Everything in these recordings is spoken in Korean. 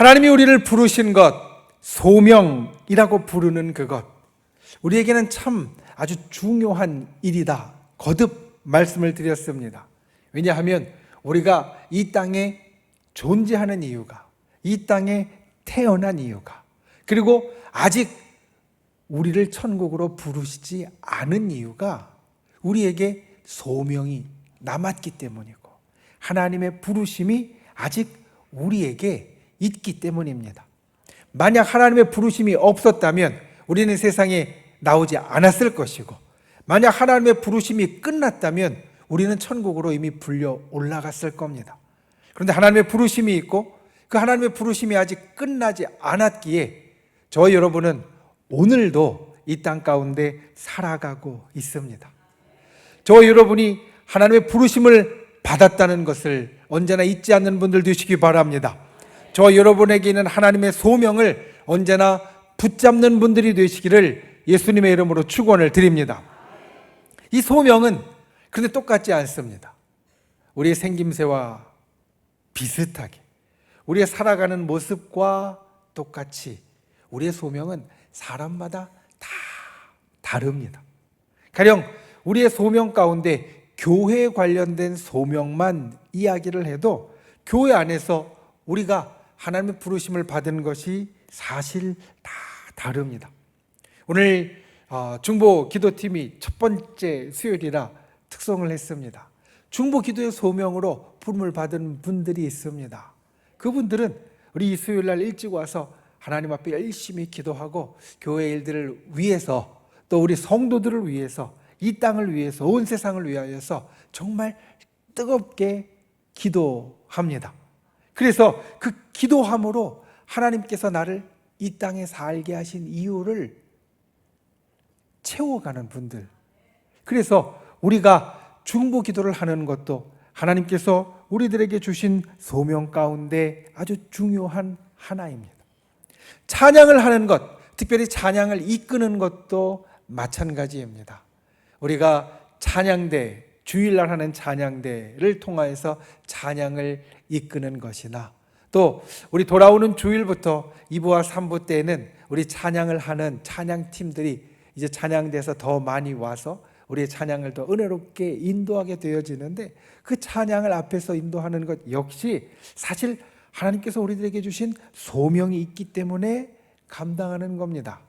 하나님이 우리를 부르신 것, 소명이라고 부르는 그것, 우리에게는 참 아주 중요한 일이다. 거듭 말씀을 드렸습니다. 왜냐하면 우리가 이 땅에 존재하는 이유가, 이 땅에 태어난 이유가, 그리고 아직 우리를 천국으로 부르시지 않은 이유가 우리에게 소명이 남았기 때문이고, 하나님의 부르심이 아직 우리에게 있기 때문입니다. 만약 하나님의 부르심이 없었다면 우리는 세상에 나오지 않았을 것이고, 만약 하나님의 부르심이 끝났다면 우리는 천국으로 이미 불려 올라갔을 겁니다. 그런데 하나님의 부르심이 있고 그 하나님의 부르심이 아직 끝나지 않았기에 저와 여러분은 오늘도 이 땅 가운데 살아가고 있습니다. 저와 여러분이 하나님의 부르심을 받았다는 것을 언제나 잊지 않는 분들 되시기 바랍니다. 저와 여러분에게는 하나님의 소명을 언제나 붙잡는 분들이 되시기를 예수님의 이름으로 축원을 드립니다. 이 소명은 그런데 똑같지 않습니다. 우리의 생김새와 비슷하게, 우리의 살아가는 모습과 똑같이 우리의 소명은 사람마다 다 다릅니다. 가령 우리의 소명 가운데 교회에 관련된 소명만 이야기를 해도 교회 안에서 우리가 하나님의 부르심을 받은 것이 사실 다 다릅니다. 오늘 중보 기도팀이 첫 번째 수요일이라 특송을 했습니다. 중보 기도의 소명으로 부름을 받은 분들이 있습니다. 그분들은 우리 이 수요일 날 일찍 와서 하나님 앞에 열심히 기도하고 교회 일들을 위해서, 또 우리 성도들을 위해서, 이 땅을 위해서, 온 세상을 위하여서 정말 뜨겁게 기도합니다. 그래서 그 기도함으로 하나님께서 나를 이 땅에 살게 하신 이유를 채워가는 분들. 그래서 우리가 중보 기도를 하는 것도 하나님께서 우리들에게 주신 소명 가운데 아주 중요한 하나입니다. 찬양을 하는 것, 특별히 찬양을 이끄는 것도 마찬가지입니다. 우리가 찬양대, 주일날 하는 찬양대를 통하여서 찬양을 이끄는 것이나, 또 우리 돌아오는 주일부터 2부와 3부 때에는 우리 찬양을 하는 찬양팀들이 이제 찬양대에서 더 많이 와서 우리의 찬양을 더 은혜롭게 인도하게 되어지는데, 그 찬양을 앞에서 인도하는 것 역시 사실 하나님께서 우리들에게 주신 소명이 있기 때문에 감당하는 겁니다.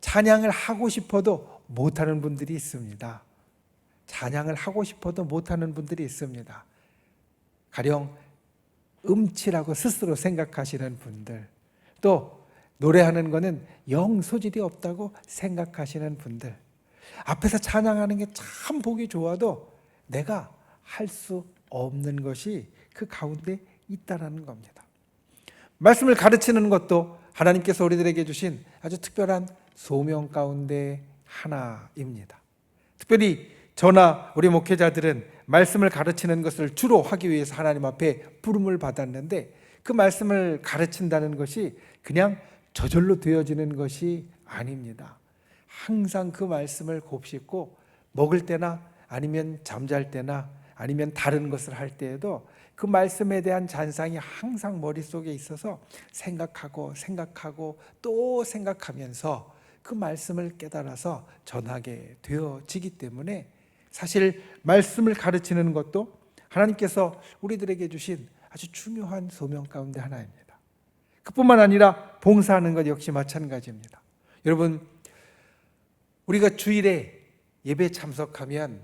찬양을 하고 싶어도 못하는 분들이 있습니다. 찬양을 하고 싶어도 못하는 분들이 있습니다. 가령 음치라고 스스로 생각하시는 분들, 또 노래하는 거는 영 소질이 없다고 생각하시는 분들, 앞에서 찬양하는 게 참 보기 좋아도 내가 할 수 없는 것이 그 가운데 있다라는 겁니다. 말씀을 가르치는 것도 하나님께서 우리들에게 주신 아주 특별한 소명 가운데 하나입니다. 특별히 저나 우리 목회자들은 말씀을 가르치는 것을 주로 하기 위해서 하나님 앞에 부름을 받았는데, 그 말씀을 가르친다는 것이 그냥 저절로 되어지는 것이 아닙니다. 항상 그 말씀을 곱씹고 먹을 때나 아니면 잠잘 때나 아니면 다른 것을 할 때에도 그 말씀에 대한 잔상이 항상 머릿속에 있어서 생각하고 또 생각하면서 그 말씀을 깨달아서 전하게 되어지기 때문에 사실 말씀을 가르치는 것도 하나님께서 우리들에게 주신 아주 중요한 소명 가운데 하나입니다. 그뿐만 아니라 봉사하는 것 역시 마찬가지입니다. 여러분, 우리가 주일에 예배 참석하면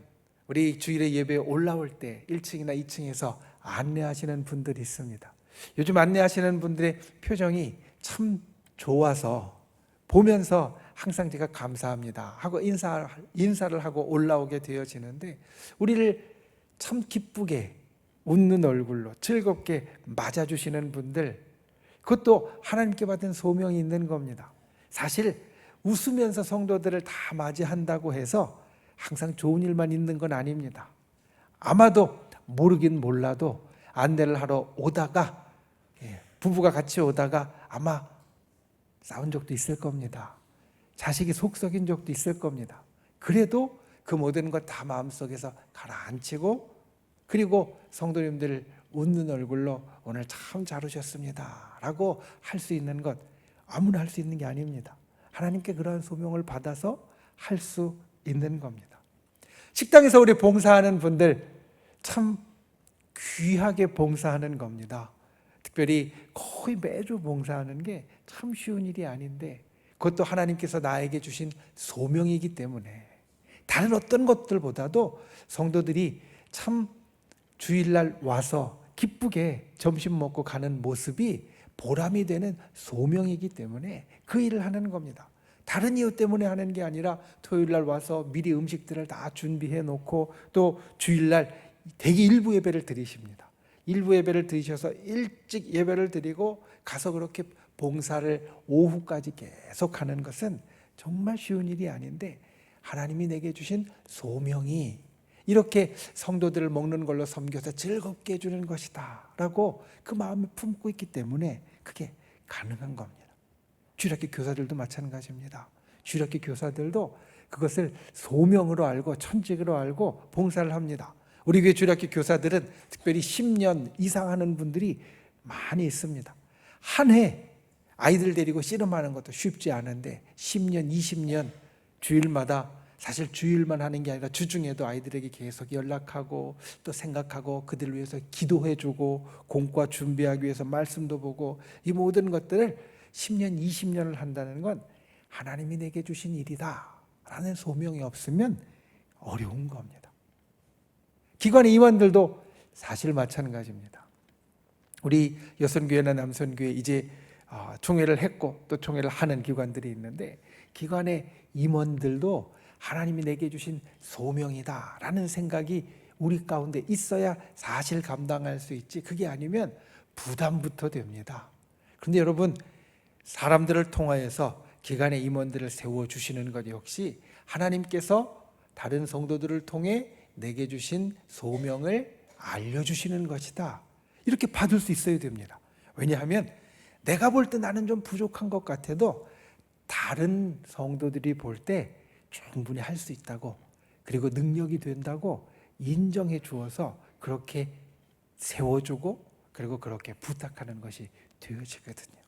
우리 주일에 예배에 올라올 때 1층이나 2층에서 안내하시는 분들이 있습니다. 요즘 안내하시는 분들의 표정이 참 좋아서 보면서 항상 제가 감사합니다 하고 인사를 하고 올라오게 되어지는데, 우리를 참 기쁘게 웃는 얼굴로 즐겁게 맞아주시는 분들, 그것도 하나님께 받은 소명이 있는 겁니다. 사실 웃으면서 성도들을 다 맞이한다고 해서 항상 좋은 일만 있는 건 아닙니다. 아마도 모르긴 몰라도 안내를 하러 오다가 부부가 같이 오다가 아마 싸운 적도 있을 겁니다. 자식이 속 썩인 적도 있을 겁니다. 그래도 그 모든 것 다 마음속에서 가라앉히고, 그리고 성도님들 웃는 얼굴로 오늘 참 잘 오셨습니다 라고 할 수 있는 것, 아무나 할 수 있는 게 아닙니다. 하나님께 그러한 소명을 받아서 할 수 있는 겁니다. 식당에서 우리 봉사하는 분들 참 귀하게 봉사하는 겁니다. 특별히 거의 매주 봉사하는 게 참 쉬운 일이 아닌데, 그것도 하나님께서 나에게 주신 소명이기 때문에 다른 어떤 것들보다도 성도들이 참 주일날 와서 기쁘게 점심 먹고 가는 모습이 보람이 되는 소명이기 때문에 그 일을 하는 겁니다. 다른 이유 때문에 하는 게 아니라 토요일날 와서 미리 음식들을 다 준비해 놓고 또 주일날 대개 일부 예배를 드리십니다. 일부 예배를 드리셔서 일찍 예배를 드리고 가서 그렇게 봉사를 오후까지 계속 하는 것은 정말 쉬운 일이 아닌데, 하나님이 내게 주신 소명이 이렇게 성도들을 먹는 걸로 섬겨서 즐겁게 해주는 것이다 라고 그 마음에 품고 있기 때문에 그게 가능한 겁니다. 주일학교 교사들도 마찬가지입니다. 주일학교 교사들도 그것을 소명으로 알고 천직으로 알고 봉사를 합니다. 우리 교회 주일학교 교사들은 특별히 10년 이상 하는 분들이 많이 있습니다. 한 해 아이들 데리고 씨름하는 것도 쉽지 않은데 10년, 20년 주일마다, 사실 주일만 하는 게 아니라 주중에도 아이들에게 계속 연락하고 또 생각하고 그들을 위해서 기도해주고 공과 준비하기 위해서 말씀도 보고, 이 모든 것들을 10년, 20년을 한다는 건 하나님이 내게 주신 일이다 라는 소명이 없으면 어려운 겁니다. 기관의 임원들도 사실 마찬가지입니다. 우리 여선교회나 남선교회 이제 총회를 했고 또 총회를 하는 기관들이 있는데, 기관의 임원들도 하나님이 내게 주신 소명이다 라는 생각이 우리 가운데 있어야 사실 감당할 수 있지, 그게 아니면 부담부터 됩니다. 그런데 여러분, 사람들을 통하여서 기관의 임원들을 세워주시는 것 역시 하나님께서 다른 성도들을 통해 내게 주신 소명을 알려주시는 것이다, 이렇게 받을 수 있어야 됩니다. 왜냐하면 내가 볼 때 나는 좀 부족한 것 같아도 다른 성도들이 볼 때 충분히 할 수 있다고, 그리고 능력이 된다고 인정해 주어서 그렇게 세워주고 그리고 그렇게 부탁하는 것이 되어지거든요.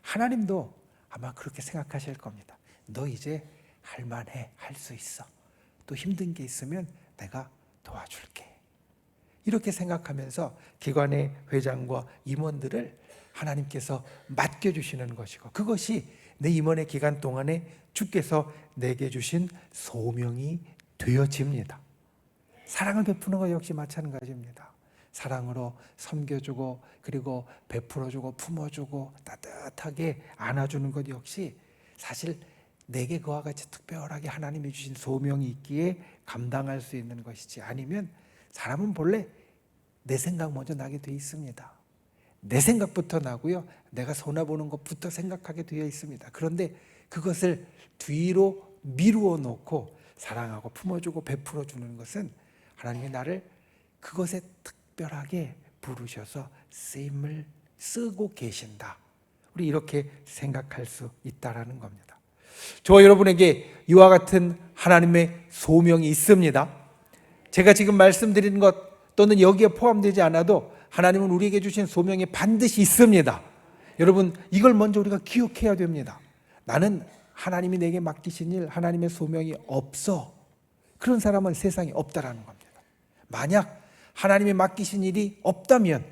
하나님도 아마 그렇게 생각하실 겁니다. 너 이제 할만해, 할 수 있어. 또 힘든 게 있으면 내가 도와줄게. 이렇게 생각하면서 기관의 회장과 임원들을 하나님께서 맡겨주시는 것이고, 그것이 내 임원의 기간 동안에 주께서 내게 주신 소명이 되어집니다. 사랑을 베푸는 것 역시 마찬가지입니다. 사랑으로 섬겨주고 그리고 베풀어주고 품어주고 따뜻하게 안아주는 것 역시 사실 내게 그와 같이 특별하게 하나님이 주신 소명이 있기에 감당할 수 있는 것이지, 아니면 사람은 본래 내 생각 먼저 나게 돼 있습니다. 내 생각부터 나고요, 내가 손해보는 것부터 생각하게 되어 있습니다. 그런데 그것을 뒤로 미루어 놓고 사랑하고 품어주고 베풀어 주는 것은 하나님이 나를 그것에 특별하게 부르셔서 쓰임을 쓰고 계신다, 우리 이렇게 생각할 수 있다라는 겁니다. 저와 여러분에게 이와 같은 하나님의 소명이 있습니다. 제가 지금 말씀드린 것 또는 여기에 포함되지 않아도 하나님은 우리에게 주신 소명이 반드시 있습니다. 여러분, 이걸 먼저 우리가 기억해야 됩니다. 나는 하나님이 내게 맡기신 일, 하나님의 소명이 없어, 그런 사람은 세상에 없다라는 겁니다. 만약 하나님이 맡기신 일이 없다면,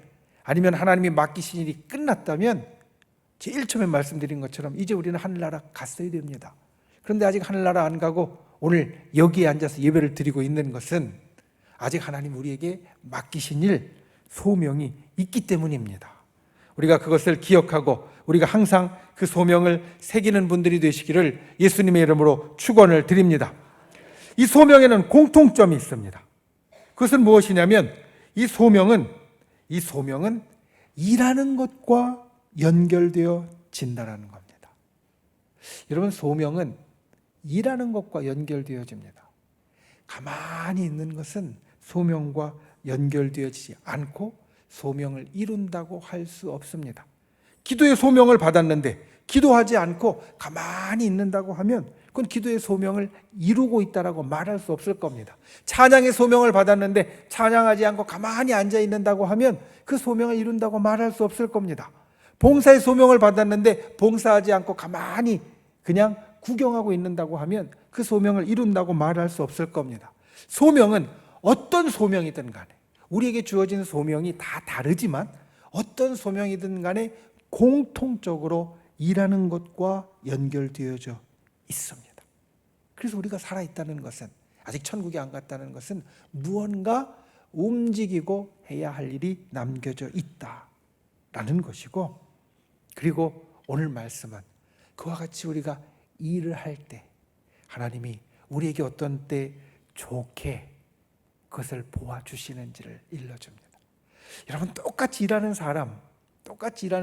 아니면 하나님이 맡기신 일이 끝났다면 제일 처음에 말씀드린 것처럼 이제 우리는 하늘나라 갔어야 됩니다. 그런데 아직 하늘나라 안 가고 오늘 여기에 앉아서 예배를 드리고 있는 것은 아직 하나님 우리에게 맡기신 일, 소명이 있기 때문입니다. 우리가 그것을 기억하고 우리가 항상 그 소명을 새기는 분들이 되시기를 예수님의 이름으로 축원을 드립니다. 이 소명에는 공통점이 있습니다. 그것은 무엇이냐면 이 소명은 일하는 것과 연결되어진다라는 겁니다. 여러분, 소명은 일하는 것과 연결되어집니다. 가만히 있는 것은 소명과 연결되어지지 않고 소명을 이룬다고 할 수 없습니다. 기도의 소명을 받았는데 기도하지 않고 가만히 있는다고 하면 그건 기도의 소명을 이루고 있다라고 말할 수 없을 겁니다. 찬양의 소명을 받았는데 찬양하지 않고 가만히 앉아 있는다고 하면 그 소명을 이룬다고 말할 수 없을 겁니다. 봉사의 소명을 받았는데 봉사하지 않고 가만히 그냥 구경하고 있는다고 하면 그 소명을 이룬다고 말할 수 없을 겁니다. 소명은 어떤 소명이든 간에 우리에게 주어진 소명이 다 다르지만 어떤 소명이든 간에 공통적으로 일하는 것과 연결되어져 있습니다. 그래서 우리가 살아있다는 것은, 아직 천국에 안 갔다는 것은 무언가 움직이고 해야 할 일이 남겨져 있다라는 것이고, 그리고 오늘 말씀은 그와 같이 우리가 일을 할 때 하나님이 우리에게 어떤 때 좋게 그것을 보아주시는지를 일러줍니다. 여러분, 똑같이 일하는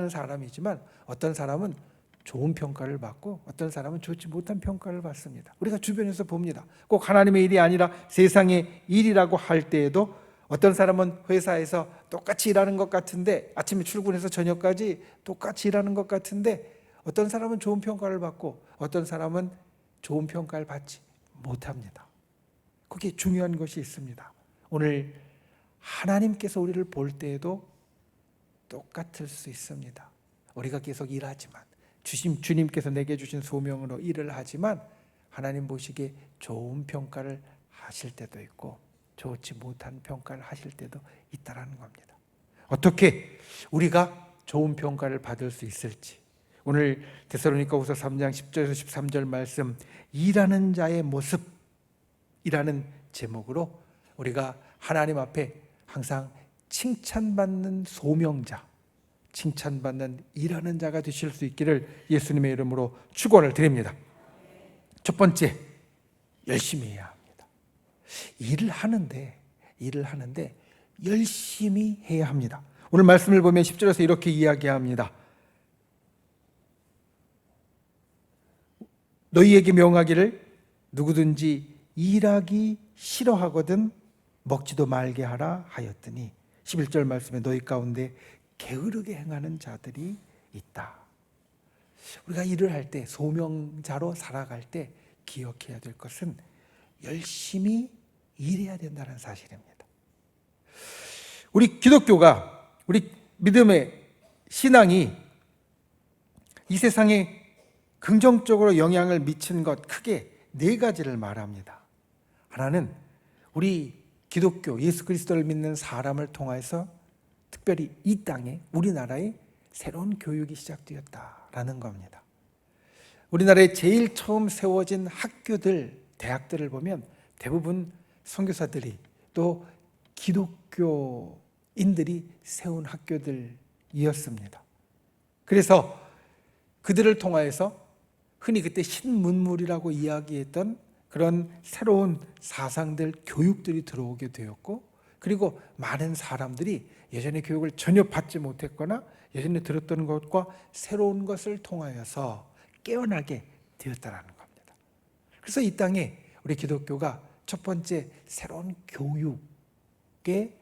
사람이지만 어떤 사람은 좋은 평가를 받고 어떤 사람은 좋지 못한 평가를 받습니다. 우리가 주변에서 봅니다. 꼭 하나님의 일이 아니라 세상의 일이라고 할 때에도 어떤 사람은 회사에서 똑같이 일하는 것 같은데, 아침에 출근해서 저녁까지 똑같이 일하는 것 같은데 어떤 사람은 좋은 평가를 받고 어떤 사람은 좋은 평가를 받지 못합니다. 거기에 중요한 것이 있습니다. 오늘 하나님께서 우리를 볼 때에도 똑같을 수 있습니다. 우리가 계속 일하지만, 주님께서 내게 주신 소명으로 일을 하지만 하나님 보시기에 좋은 평가를 하실 때도 있고 좋지 못한 평가를 하실 때도 있다라는 겁니다. 어떻게 우리가 좋은 평가를 받을 수 있을지, 오늘 데살로니가후서 3장 10절에서 13절 말씀, 일하는 자의 모습이라는 제목으로 우리가 하나님 앞에 항상 칭찬받는 소명자, 칭찬받는 일하는 자가 되실 수 있기를 예수님의 이름으로 축원을 드립니다. 첫 번째, 열심히 해야 합니다. 일을 하는데 열심히 해야 합니다. 오늘 말씀을 보면 10절에서 이렇게 이야기합니다. 너희에게 명하기를 누구든지 일하기 싫어하거든 먹지도 말게 하라 하였더니, 11절 말씀에 너희 가운데 게으르게 행하는 자들이 있다. 우리가 일을 할 때, 소명자로 살아갈 때 기억해야 될 것은 열심히 일해야 된다는 사실입니다. 우리 기독교가, 우리 믿음의 신앙이 이 세상에 긍정적으로 영향을 미친 것, 크게 네 가지를 말합니다. 하나는 우리 기독교, 예수 그리스도를 믿는 사람을 통해서 특별히 이 땅에, 우리나라에 새로운 교육이 시작되었다라는 겁니다. 우리나라에 제일 처음 세워진 학교들, 대학들을 보면 대부분 선교사들이 또 기독교인들이 세운 학교들이었습니다. 그래서 그들을 통하여서 흔히 그때 신문물이라고 이야기했던 그런 새로운 사상들, 교육들이 들어오게 되었고, 그리고 많은 사람들이 예전에 교육을 전혀 받지 못했거나 예전에 들었던 것과 새로운 것을 통하여서 깨어나게 되었다는 겁니다. 그래서 이 땅에 우리 기독교가 첫 번째 새로운 교육의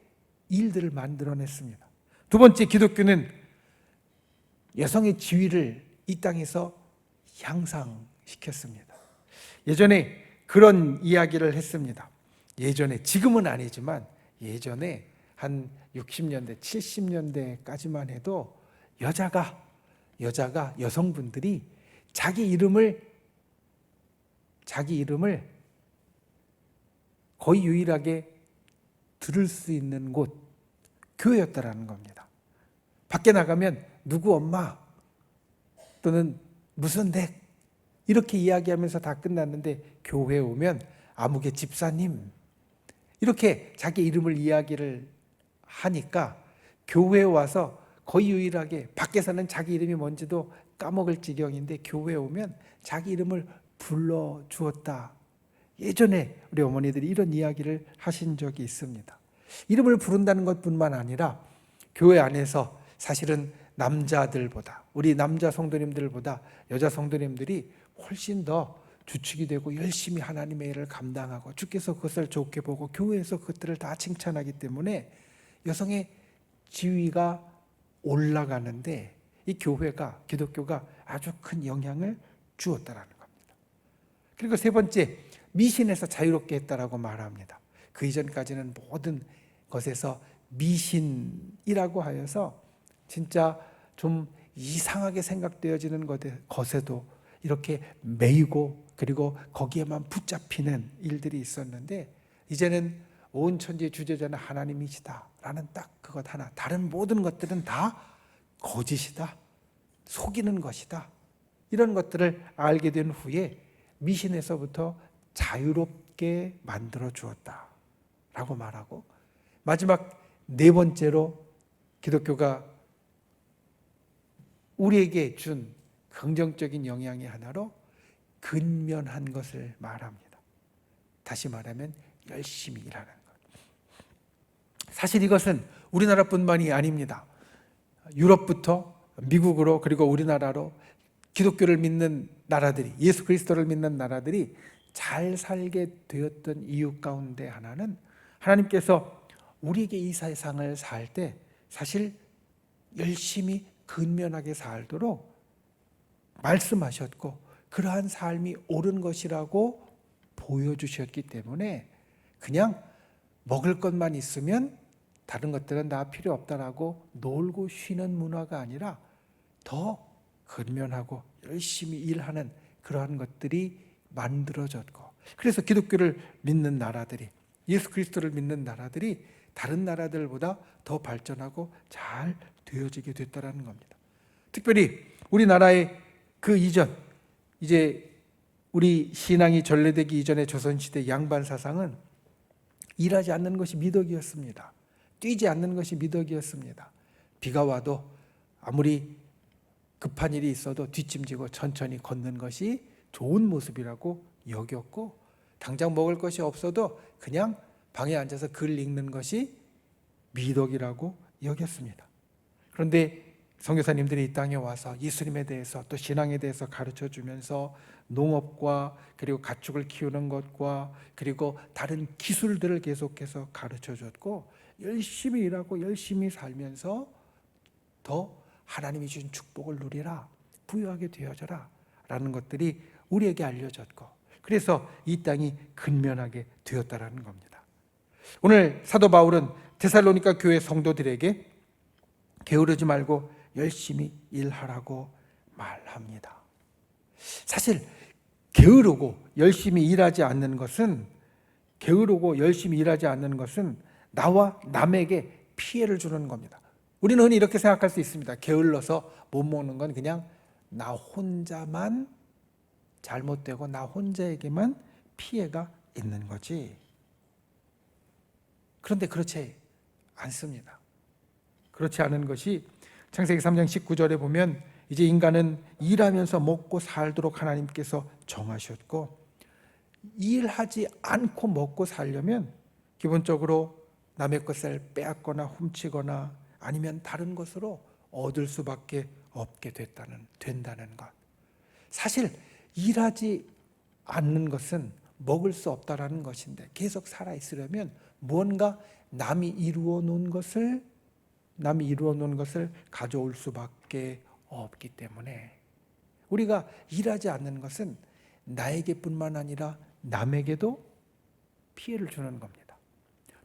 일들을 만들어냈습니다. 두 번째, 기독교는 여성의 지위를 이 땅에서 향상시켰습니다. 예전에 그런 이야기를 했습니다. 예전에, 지금은 아니지만 예전에 한 60년대, 70년대까지만 해도 여성분들이 자기 이름을 거의 유일하게 들을 수 있는 곳, 교회였다라는 겁니다. 밖에 나가면 누구 엄마 또는 무슨 댁 이렇게 이야기하면서 다 끝났는데, 교회에 오면 아무개 집사님 이렇게 자기 이름을 이야기를 하니까 교회에 와서 거의 유일하게, 밖에서는 자기 이름이 뭔지도 까먹을 지경인데 교회에 오면 자기 이름을 불러주었다. 예전에 우리 어머니들이 이런 이야기를 하신 적이 있습니다. 이름을 부른다는 것뿐만 아니라 교회 안에서 사실은 남자들보다, 우리 남자 성도님들보다 여자 성도님들이 훨씬 더 주축이 되고 열심히 하나님의 일을 감당하고 주께서 그것을 좋게 보고 교회에서 그것들을 다 칭찬하기 때문에 여성의 지위가 올라가는데, 이 교회가, 기독교가 아주 큰 영향을 주었다라는 겁니다. 그리고 세 번째, 미신에서 자유롭게 했다라고 말합니다. 그 이전까지는 모든 것에서 미신이라고 하여서 진짜 좀 이상하게 생각되어지는 것에도 이렇게 매이고 그리고 거기에만 붙잡히는 일들이 있었는데, 이제는 온 천지의 주재자는 하나님이시다라는 딱 그것 하나, 다른 모든 것들은 다 거짓이다, 속이는 것이다, 이런 것들을 알게 된 후에 미신에서부터 자유롭게 만들어 주었다라고 말하고, 마지막 네 번째로 기독교가 우리에게 준 긍정적인 영향의 하나로 근면한 것을 말합니다. 다시 말하면 열심히 일하는 것. 사실 이것은 우리나라뿐만이 아닙니다. 유럽부터 미국으로 그리고 우리나라로 기독교를 믿는 나라들이, 예수 그리스도를 믿는 나라들이 잘 살게 되었던 이유 가운데 하나는, 하나님께서 우리에게 이 세상을 살 때 사실 열심히 근면하게 살도록 말씀하셨고, 그러한 삶이 옳은 것이라고 보여주셨기 때문에 그냥 먹을 것만 있으면 다른 것들은 다 필요 없다라고 놀고 쉬는 문화가 아니라 더 근면하고 열심히 일하는 그러한 것들이 만들어졌고, 그래서 기독교를 믿는 나라들이, 예수 그리스도를 믿는 나라들이 다른 나라들보다 더 발전하고 잘 되어지게 됐다는 겁니다. 특별히 우리나라의 그 이전, 이제 우리 신앙이 전래되기 이전의 조선시대 양반 사상은 일하지 않는 것이 미덕이었습니다. 뛰지 않는 것이 미덕이었습니다. 비가 와도 아무리 급한 일이 있어도 뒷짐지고 천천히 걷는 것이 좋은 모습이라고 여겼고, 당장 먹을 것이 없어도 그냥 방에 앉아서 글 읽는 것이 미덕이라고 여겼습니다. 그런데 선교사님들이 이 땅에 와서 예수님에 대해서 또 신앙에 대해서 가르쳐 주면서 농업과 그리고 가축을 키우는 것과 그리고 다른 기술들을 계속해서 가르쳐 줬고, 열심히 일하고 열심히 살면서 더 하나님이 주신 축복을 누리라, 부유하게 되어져라 라는 것들이 우리에게 알려졌고, 그래서 이 땅이 근면하게 되었다라는 겁니다. 오늘 사도 바울은 데살로니가 교회 성도들에게 게으르지 말고 열심히 일하라고 말합니다. 사실 게으르고 열심히 일하지 않는 것은, 나와 남에게 피해를 주는 겁니다. 우리는 흔히 이렇게 생각할 수 있습니다. 게을러서 못 먹는 건 그냥 나 혼자만 잘못되고 나 혼자에게만 피해가 있는 거지. 그런데 그렇지 않습니다. 그렇지 않은 것이 창세기 3장 19절에 보면, 이제 인간은 일하면서 먹고 살도록 하나님께서 정하셨고, 일하지 않고 먹고 살려면 기본적으로 남의 것을 빼앗거나 훔치거나 아니면 다른 것으로 얻을 수밖에 없게 된다는 것. 사실 일하지 않는 것은 먹을 수 없다라는 것인데, 계속 살아 있으려면 무언가 남이 이루어 놓은 것을 가져올 수밖에 없기 때문에, 우리가 일하지 않는 것은 나에게뿐만 아니라 남에게도 피해를 주는 겁니다.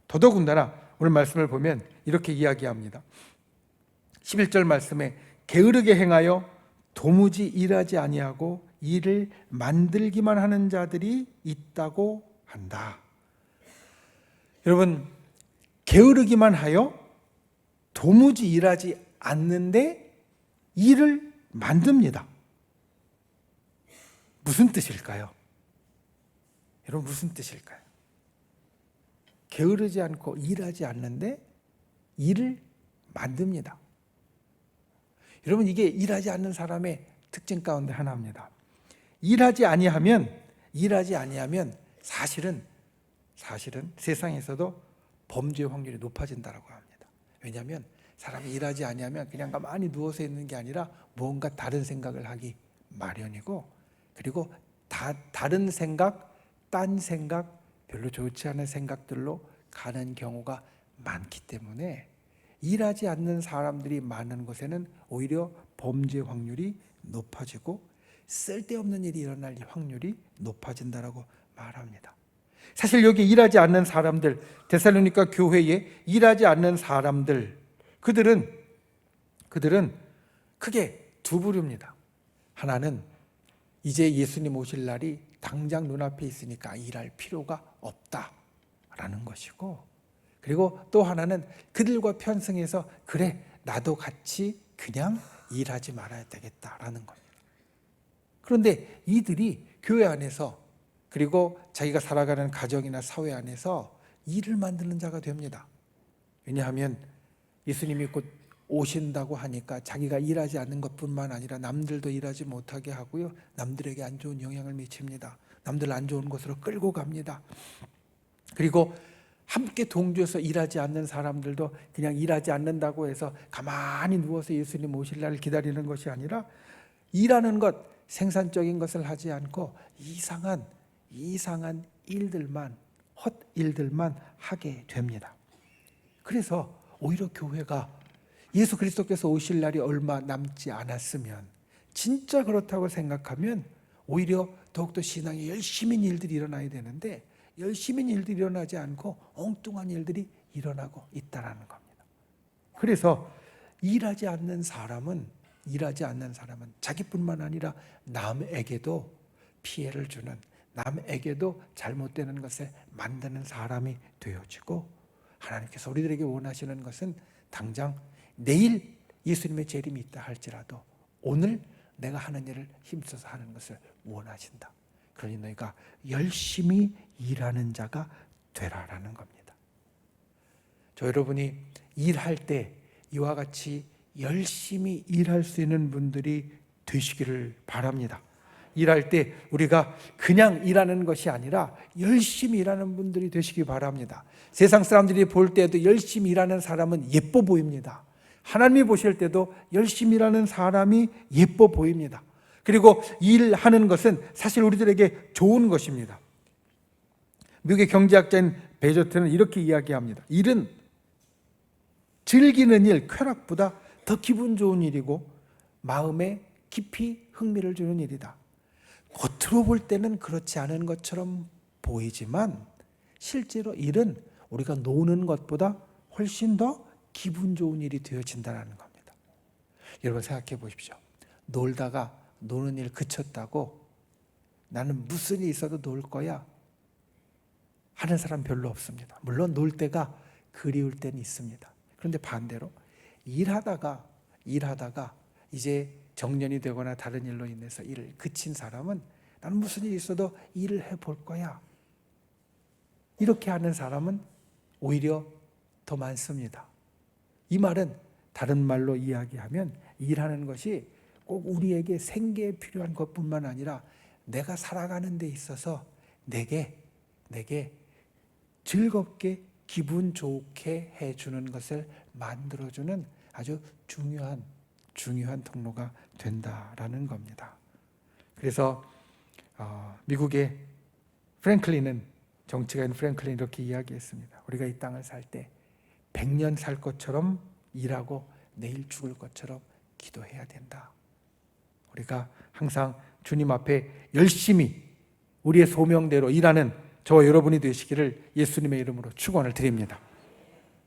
더더군다나 오늘 말씀을 보면 이렇게 이야기합니다. 11절 말씀에 게으르게 행하여 도무지 일하지 아니하고 일을 만들기만 하는 자들이 있다고 한다. 여러분, 게으르기만 하여 도무지 일하지 않는데 일을 만듭니다. 무슨 뜻일까요? 여러분, 무슨 뜻일까요? 게으르지 않고 일하지 않는데 일을 만듭니다. 여러분, 이게 일하지 않는 사람의 특징 가운데 하나입니다. 일하지 아니하면 사실은 세상에서도 범죄 확률이 높아진다고 합니다. 왜냐하면 사람이 일하지 아니하면 그냥 가만히 누워서 있는 게 아니라 뭔가 다른 생각을 하기 마련이고, 그리고 다른 생각, 딴 생각, 별로 좋지 않은 생각들로 가는 경우가 많기 때문에 일하지 않는 사람들이 많은 곳에는 오히려 범죄 확률이 높아지고 쓸데없는 일이 일어날 확률이 높아진다라고 말합니다. 사실 여기 일하지 않는 사람들, 데살로니가 교회에 일하지 않는 사람들, 그들은 크게 두 부류입니다. 하나는 이제 예수님 오실 날이 당장 눈앞에 있으니까 일할 필요가 없다라는 것이고, 그리고 또 하나는 그들과 편승해서 그래 나도 같이 그냥 일하지 말아야 되겠다라는 겁니다. 그런데 이들이 교회 안에서 그리고 자기가 살아가는 가정이나 사회 안에서 일을 만드는 자가 됩니다. 왜냐하면 예수님이 곧 오신다고 하니까 자기가 일하지 않는 것뿐만 아니라 남들도 일하지 못하게 하고요, 남들에게 안 좋은 영향을 미칩니다. 남들 안 좋은 곳으로 끌고 갑니다. 그리고 함께 동조해서 일하지 않는 사람들도 그냥 일하지 않는다고 해서 가만히 누워서 예수님 오실 날을 기다리는 것이 아니라 일하는 것, 생산적인 것을 하지 않고 이상한 일들만, 헛 일들만 하게 됩니다. 그래서 오히려 교회가 예수 그리스도께서 오실 날이 얼마 남지 않았으면, 진짜 그렇다고 생각하면 오히려 더욱더 신앙에 열심히 일들이 일어나야 되는데 열심히 일들이 일어나지 않고 엉뚱한 일들이 일어나고 있다는 겁니다. 그래서 일하지 않는 사람은 자기뿐만 아니라 남에게도 피해를 주는, 남에게도 잘못되는 것을 만드는 사람이 되어지고, 하나님께서 우리들에게 원하시는 것은 당장 내일 예수님의 재림이 있다 할지라도 오늘 내가 하는 일을 힘써서 하는 것을 원하신다. 그러니 너희가 열심히 일하는 자가 되라라는 겁니다. 저 여러분이 일할 때 이와 같이 열심히 일할 수 있는 분들이 되시기를 바랍니다. 일할 때 우리가 그냥 일하는 것이 아니라 열심히 일하는 분들이 되시기 바랍니다. 세상 사람들이 볼 때도 열심히 일하는 사람은 예뻐 보입니다. 하나님이 보실 때도 열심히 일하는 사람이 예뻐 보입니다. 그리고 일하는 것은 사실 우리들에게 좋은 것입니다. 미국의 경제학자인 베조트는 이렇게 이야기합니다. 일은 즐기는 일, 쾌락보다 더 기분 좋은 일이고 마음에 깊이 흥미를 주는 일이다. 겉으로 볼 때는 그렇지 않은 것처럼 보이지만 실제로 일은 우리가 노는 것보다 훨씬 더 기분 좋은 일이 되어진다는 겁니다. 여러분 생각해 보십시오. 놀다가 노는 일 그쳤다고 나는 무슨 일이 있어도 놀 거야 하는 사람 별로 없습니다. 물론 놀 때가 그리울 때는 있습니다. 그런데 반대로 일하다가 이제 정년이 되거나 다른 일로 인해서 일을 그친 사람은 나는 무슨 일이 있어도 일을 해볼 거야, 이렇게 하는 사람은 오히려 더 많습니다. 이 말은 다른 말로 이야기하면 일하는 것이 꼭 우리에게 생계에 필요한 것뿐만 아니라 내가 살아가는 데 있어서 내게 즐겁게 기분 좋게 해주는 것을 만들어주는 아주 중요한 통로가 된다라는 겁니다. 그래서 미국의 프랭클린은, 정치가인 프랭클린 이렇게 이야기했습니다. 우리가 이 땅을 살 때 100년 살 것처럼 일하고 내일 죽을 것처럼 기도해야 된다. 우리가 항상 주님 앞에 열심히 우리의 소명대로 일하는 저와 여러분이 되시기를 예수님의 이름으로 축원을 드립니다.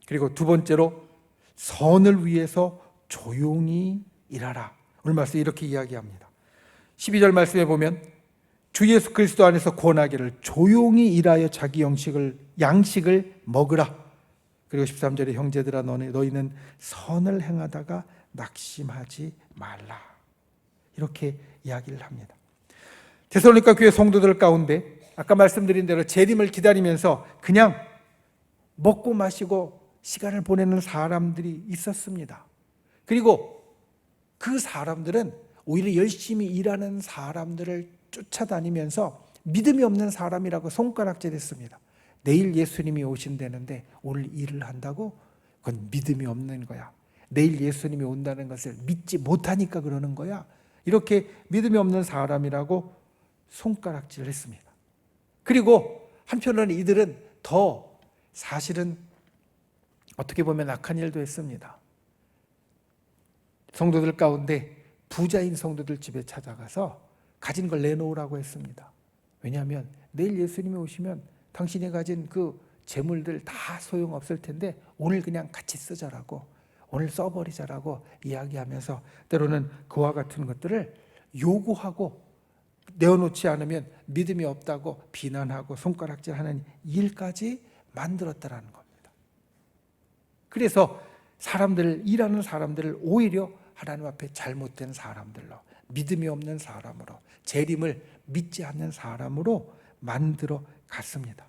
그리고 두 번째로 선을 위해서 조용히 일하라. 오늘 말씀 이렇게 이야기합니다. 12절 말씀에 보면 주 예수 그리스도 안에서 권하기를 조용히 일하여 자기 양식을 먹으라. 그리고 13절에 형제들아 너희는 선을 행하다가 낙심하지 말라. 이렇게 이야기를 합니다. 데살로니가 교회 성도들 가운데 아까 말씀드린 대로 재림을 기다리면서 그냥 먹고 마시고 시간을 보내는 사람들이 있었습니다. 그리고 그 사람들은 오히려 열심히 일하는 사람들을 쫓아다니면서 믿음이 없는 사람이라고 손가락질했습니다. 내일 예수님이 오신다는데 오늘 일을 한다고? 그건 믿음이 없는 거야. 내일 예수님이 온다는 것을 믿지 못하니까 그러는 거야. 이렇게 믿음이 없는 사람이라고 손가락질을 했습니다. 그리고 한편으로는 이들은 더 사실은 어떻게 보면 악한 일도 했습니다. 성도들 가운데 부자인 성도들 집에 찾아가서 가진 걸 내놓으라고 했습니다. 왜냐하면 내일 예수님이 오시면 당신이 가진 그 재물들 다 소용없을 텐데 오늘 그냥 같이 쓰자라고, 오늘 써버리자라고 이야기하면서 때로는 그와 같은 것들을 요구하고 내어놓지 않으면 믿음이 없다고 비난하고 손가락질하는 일까지 만들었다라는 겁니다. 그래서 일하는 사람들을 오히려 하나님 앞에 잘못된 사람들로, 믿음이 없는 사람으로, 재림을 믿지 않는 사람으로 만들어 갔습니다.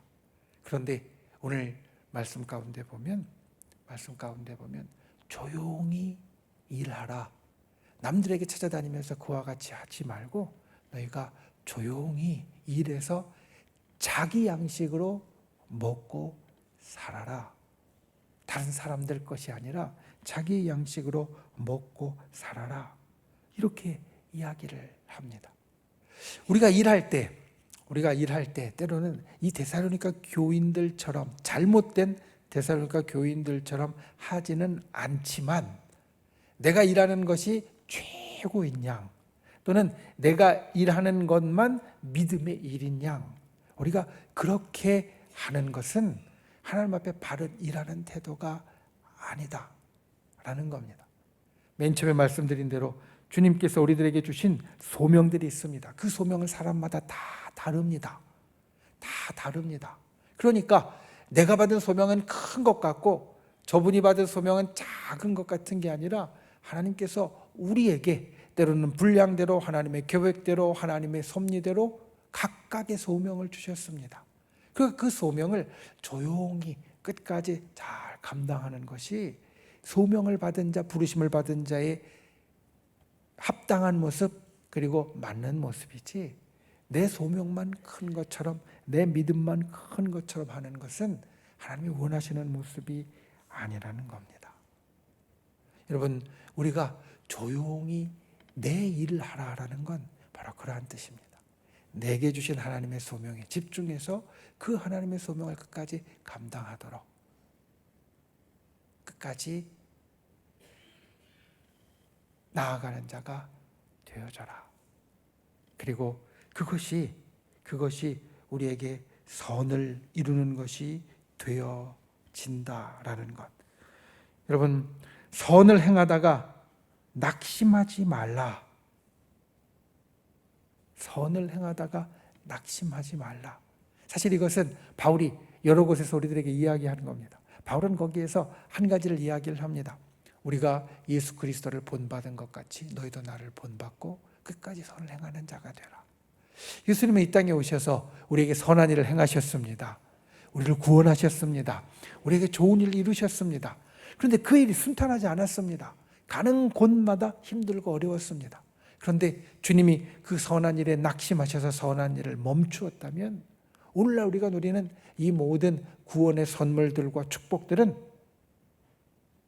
그런데 오늘 말씀 가운데 보면 조용히 일하라. 남들에게 찾아다니면서 그와 같이 하지 말고 너희가 조용히 일해서 자기 양식으로 먹고 살아라. 다른 사람들 것이 아니라 자기 양식으로 먹고 살아라. 이렇게 이야기를 합니다. 우리가 일할 때 때로는 이 데살로니가 교인들처럼, 잘못된 데살로니가 교인들처럼 하지는 않지만 내가 일하는 것이 최고인 양, 또는 내가 일하는 것만 믿음의 일인 양, 우리가 그렇게 하는 것은 하나님 앞에 바른 일하는 태도가 아니다 라는 겁니다. 맨 처음에 말씀드린 대로 주님께서 우리들에게 주신 소명들이 있습니다. 그 소명은 사람마다 다 다릅니다. 그러니까 내가 받은 소명은 큰 것 같고 저분이 받은 소명은 작은 것 같은 게 아니라 하나님께서 우리에게 때로는 분량대로, 하나님의 계획대로, 하나님의 섭리대로 각각의 소명을 주셨습니다. 그 소명을 조용히 끝까지 잘 감당하는 것이 소명을 받은 자, 부르심을 받은 자의 합당한 모습, 그리고 맞는 모습이지, 내 소명만 큰 것처럼, 내 믿음만 큰 것처럼 하는 것은 하나님이 원하시는 모습이 아니라는 겁니다. 여러분, 우리가 조용히 내 일을 하라라는 건 바로 그러한 뜻입니다. 내게 주신 하나님의 소명에 집중해서 그 하나님의 소명을 끝까지 감당하도록, 끝까지 나아가는 자가 되어져라. 그리고 그것이 우리에게 선을 이루는 것이 되어진다라는 것. 여러분, 선을 행하다가 낙심하지 말라. 선을 행하다가 낙심하지 말라. 사실 이것은 바울이 여러 곳에서 우리들에게 이야기하는 겁니다. 바울은 거기에서 한 가지를 이야기를 합니다. 우리가 예수 그리스도를 본받은 것 같이 너희도 나를 본받고 끝까지 선을 행하는 자가 되라. 예수님은 이 땅에 오셔서 우리에게 선한 일을 행하셨습니다. 우리를 구원하셨습니다. 우리에게 좋은 일을 이루셨습니다. 그런데 그 일이 순탄하지 않았습니다. 가는 곳마다 힘들고 어려웠습니다. 그런데 주님이 그 선한 일에 낙심하셔서 선한 일을 멈추었다면 오늘날 우리가 누리는 이 모든 구원의 선물들과 축복들은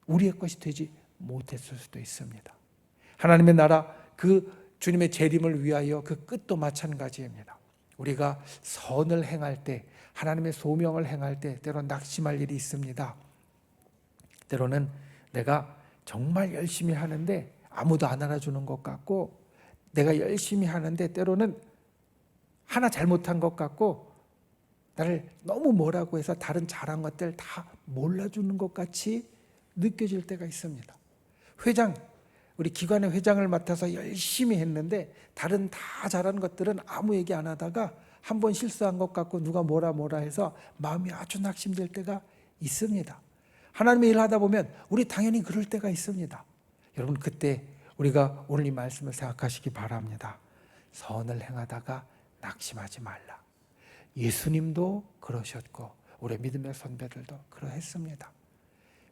우리의 것이 되지 못했을 수도 있습니다. 하나님의 나라, 그 주님의 재림을 위하여 그 끝도 마찬가지입니다. 우리가 선을 행할 때, 하나님의 소명을 행할 때 때로는 낙심할 일이 있습니다. 때로는 내가 정말 열심히 하는데 아무도 안 알아주는 것 같고, 내가 열심히 하는데 때로는 하나 잘못한 것 같고, 나를 너무 뭐라고 해서 다른 잘한 것들 다 몰라주는 것 같이 느껴질 때가 있습니다. 우리 기관의 회장을 맡아서 열심히 했는데 다른 다 잘한 것들은 아무 얘기 안 하다가 한 번 실수한 것 같고 누가 뭐라 해서 마음이 아주 낙심될 때가 있습니다. 하나님의 일을 하다 보면 우리 당연히 그럴 때가 있습니다. 여러분, 그때 우리가 오늘 이 말씀을 생각하시기 바랍니다. 선을 행하다가 낙심하지 말라. 예수님도 그러셨고 우리 믿음의 선배들도 그러했습니다.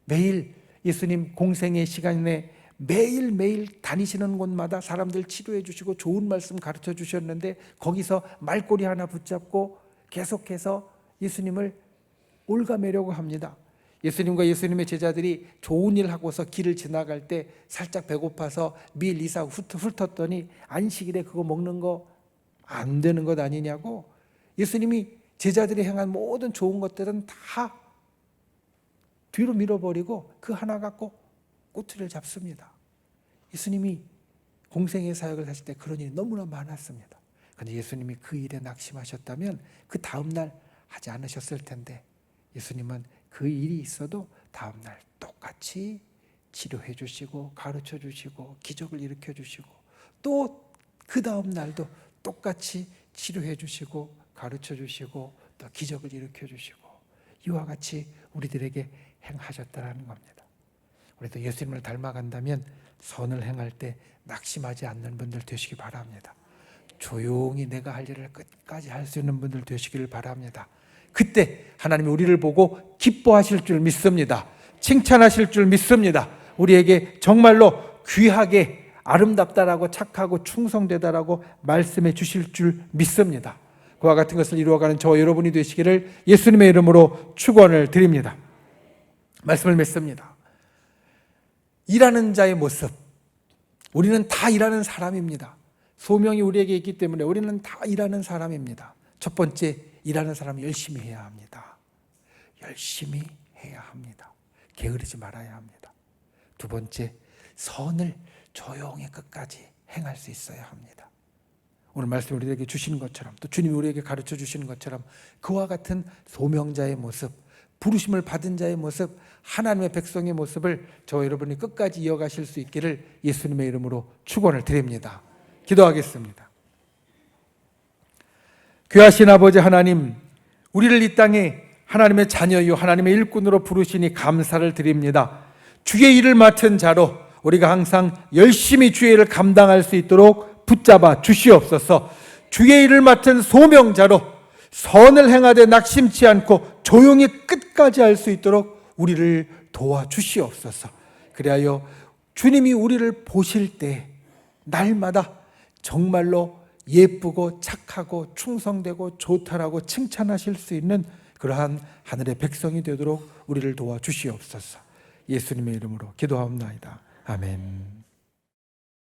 매일 예수님 공생의 시간에 매일매일 다니시는 곳마다 사람들 치료해 주시고 좋은 말씀 가르쳐 주셨는데 거기서 말꼬리 하나 붙잡고 계속해서 예수님을 올가매려고 합니다. 예수님과 예수님의 제자들이 좋은 일 하고서 길을 지나갈 때 살짝 배고파서 밀 이삭 훑었더니 안식일에 그거 먹는 거 안 되는 것 아니냐고, 예수님이 제자들이 행한 모든 좋은 것들은 다 뒤로 밀어버리고 그 하나 갖고 꼬투리를 잡습니다. 예수님이 공생의 사역을 하실 때 그런 일이 너무나 많았습니다. 그런데 예수님이 그 일에 낙심하셨다면 그 다음날 하지 않으셨을 텐데, 예수님은 그 일이 있어도 다음날 똑같이 치료해 주시고 가르쳐 주시고 기적을 일으켜 주시고, 또 그 다음날도 똑같이 치료해 주시고 가르쳐 주시고 또 기적을 일으켜 주시고, 이와 같이 우리들에게 행하셨다는 겁니다. 우리도 예수님을 닮아간다면 선을 행할 때 낙심하지 않는 분들 되시기 바랍니다. 조용히 내가 할 일을 끝까지 할 수 있는 분들 되시기를 바랍니다. 그때 하나님이 우리를 보고 기뻐하실 줄 믿습니다. 칭찬하실 줄 믿습니다. 우리에게 정말로 귀하게 아름답다라고 착하고 충성되다라고 말씀해 주실 줄 믿습니다. 그와 같은 것을 이루어가는 저와 여러분이 되시기를 예수님의 이름으로 축원을 드립니다. 말씀을 맺습니다. 일하는 자의 모습, 우리는 다 일하는 사람입니다. 소명이 우리에게 있기 때문에 우리는 다 일하는 사람입니다. 첫 번째, 일하는 사람은 열심히 해야 합니다. 열심히 해야 합니다. 게으르지 말아야 합니다. 두 번째, 선을 조용히 끝까지 행할 수 있어야 합니다. 오늘 말씀 우리에게 주시는 것처럼, 또 주님이 우리에게 가르쳐 주시는 것처럼 그와 같은 소명자의 모습, 부르심을 받은 자의 모습, 하나님의 백성의 모습을 저와 여러분이 끝까지 이어가실 수 있기를 예수님의 이름으로 축원을 드립니다. 기도하겠습니다. 귀하신 아버지 하나님, 우리를 이 땅에 하나님의 자녀요 하나님의 일꾼으로 부르시니 감사를 드립니다. 주의 일을 맡은 자로 우리가 항상 열심히 주의 일을 감당할 수 있도록 붙잡아 주시옵소서. 주의 일을 맡은 소명자로 선을 행하되 낙심치 않고 조용히 끝까지 할 수 있도록 우리를 도와주시옵소서. 그리하여 주님이 우리를 보실 때 날마다 정말로 예쁘고 착하고 충성되고 좋다라고 칭찬하실 수 있는 그러한 하늘의 백성이 되도록 우리를 도와주시옵소서. 예수님의 이름으로 기도하옵나이다. 아멘.